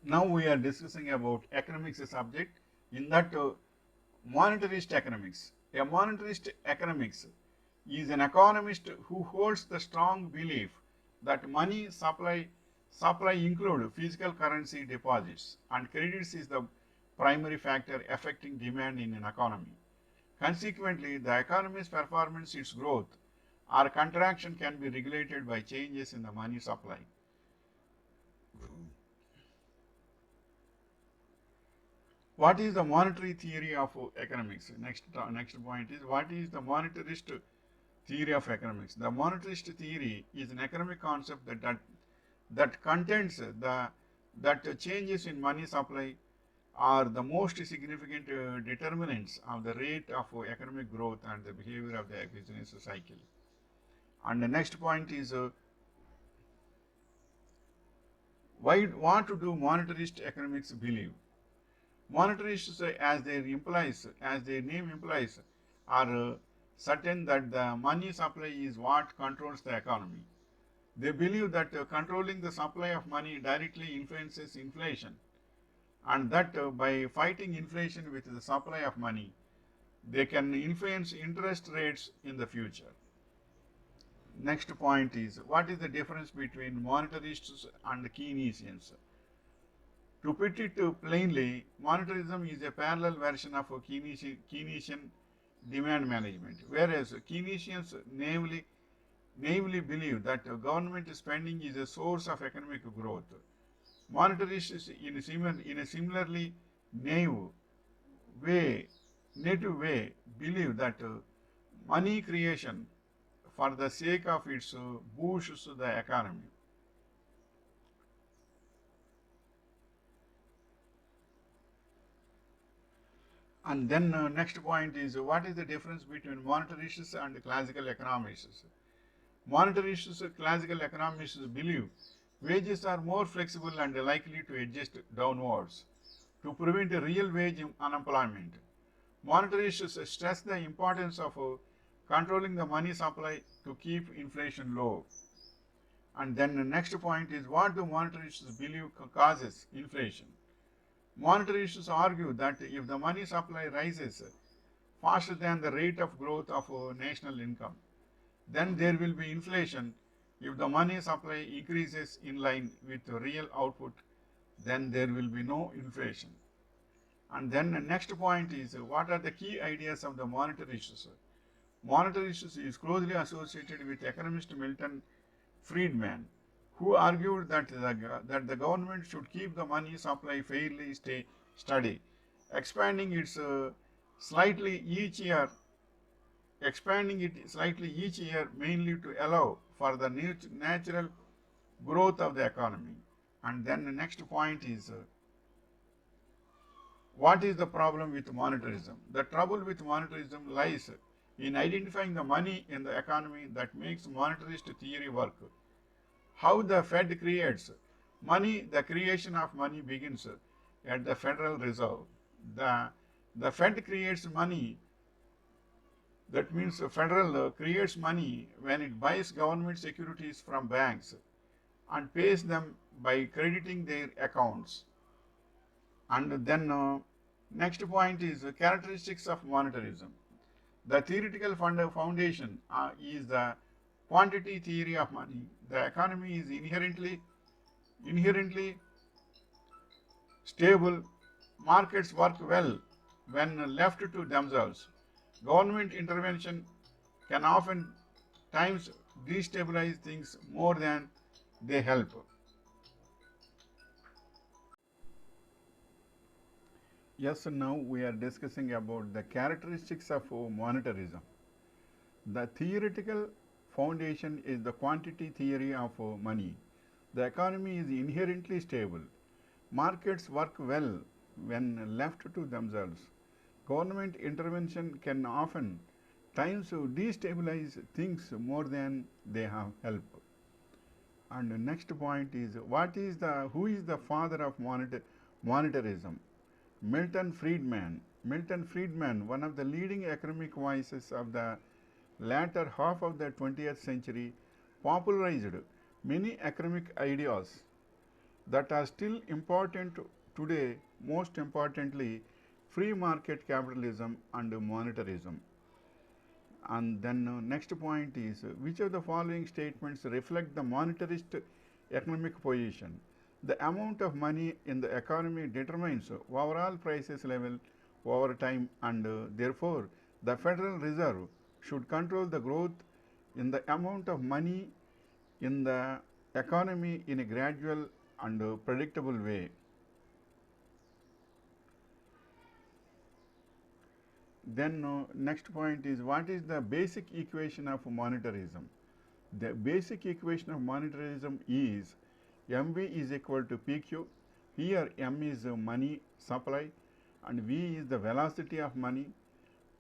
Now we are discussing about economics subject. In that, monetarist economics. A monetarist economics is an economist who holds the strong belief that money supply include physical currency deposits and credits is the primary factor affecting demand in an economy. Consequently, the economy's performance, its growth or contraction can be regulated by changes in the money supply. What is the monetary theory of economics? Next point is, what is the monetarist theory of economics? The monetarist theory is an economic concept that contends that changes in money supply are the most significant determinants of the rate of economic growth and the behavior of the business cycle. And the next point is, what do monetarist economics believe? Monetarists, as their name implies, are certain that the money supply is what controls the economy. They believe that controlling the supply of money directly influences inflation, and that by fighting inflation with the supply of money, they can influence interest rates in the future. Next point is, what is the difference between monetarists and Keynesians? To put it plainly, monetarism is a parallel version of Keynesian demand management, whereas Keynesians naively believe that government spending is a source of economic growth. Monetarists, in a similarly naive way, native way, believe that money creation for the sake of its boosts the economy. And then next point is, what is the difference between monetarists and classical economists? Monetarists, classical economists believe wages are more flexible and likely to adjust downwards to prevent real wage unemployment. Monetarists stress the importance of controlling the money supply to keep inflation low. And then the next point is, what do monetarists believe causes inflation? Monetarists argue that if the money supply rises faster than the rate of growth of national income, then there will be inflation. If the money supply increases in line with real output, then there will be no inflation. And then the next point is, what are the key ideas of the monetarists? Monetarists is closely associated with economist Milton Friedman, who argued that the government should keep the money supply fairly steady, expanding its slightly each year, expanding it slightly each year, mainly to allow for the natural growth of the economy. And then the next point is, what is the problem with monetarism? The trouble with monetarism lies in identifying the money in the economy that makes monetarist theory work. How the Fed creates money, the creation of money begins at the Federal Reserve. The, the Fed creates money, that means the Federal creates money when it buys government securities from banks and pays them by crediting their accounts. And then next point is characteristics of monetarism. The theoretical foundation is the quantity theory of money. The economy is inherently stable. Markets work well when left to themselves. Government intervention can often times destabilize things more than they help. Yes, now we are discussing about the characteristics of monetarism. The theoretical foundation is the quantity theory of money. The economy is inherently stable. Markets work well when left to themselves. Government intervention can often times destabilize things more than they have help. And the next point is, who is the father of monetarism? Milton Friedman. Milton Friedman, one of the leading economic voices of the latter half of the 20th century, popularized many economic ideas that are still important today, most importantly, free market capitalism and monetarism. And then next point is which of the following statements reflect the monetarist economic position? The amount of money in the economy determines overall prices level over time, and therefore the Federal Reserve should control the growth in the amount of money in the economy in a gradual and predictable way. Then next point is what is the basic equation of monetarism? The basic equation of monetarism is MV is equal to PQ. Here M is money supply and V is the velocity of money,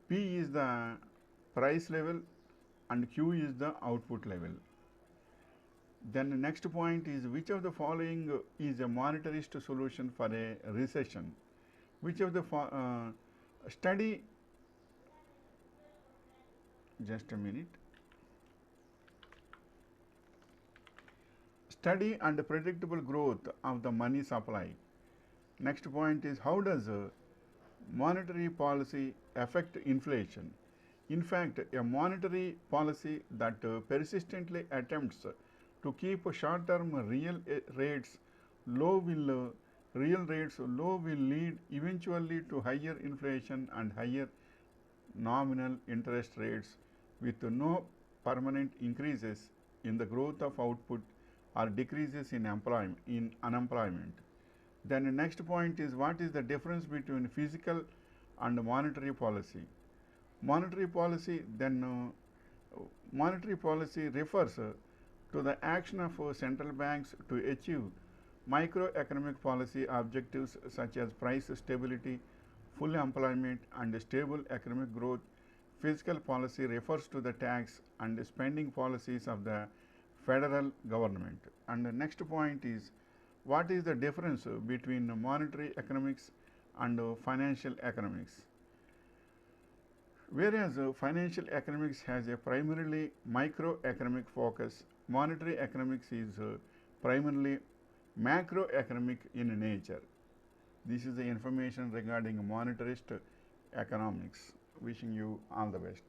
P is the price level and Q is the output level. Then the next point is which of the following is a monetarist solution for a recession? Which of the study, just a minute, steady and predictable growth of the money supply. Next point is how does monetary policy affect inflation? In fact, a monetary policy that persistently attempts to keep short-term real rates low will lead eventually to higher inflation and higher nominal interest rates with no permanent increases in the growth of output or decreases in unemployment. Then the next point is what is the difference between fiscal and monetary policy? Monetary policy monetary policy refers to the action of central banks to achieve microeconomic policy objectives such as price stability, full employment and stable economic growth. Fiscal policy refers to the tax and spending policies of the federal government. And the next point is what is the difference between monetary economics and financial economics? Whereas financial economics has a primarily microeconomic focus, monetary economics is primarily macroeconomic in nature. This is the information regarding monetarist economics. Wishing you all the best.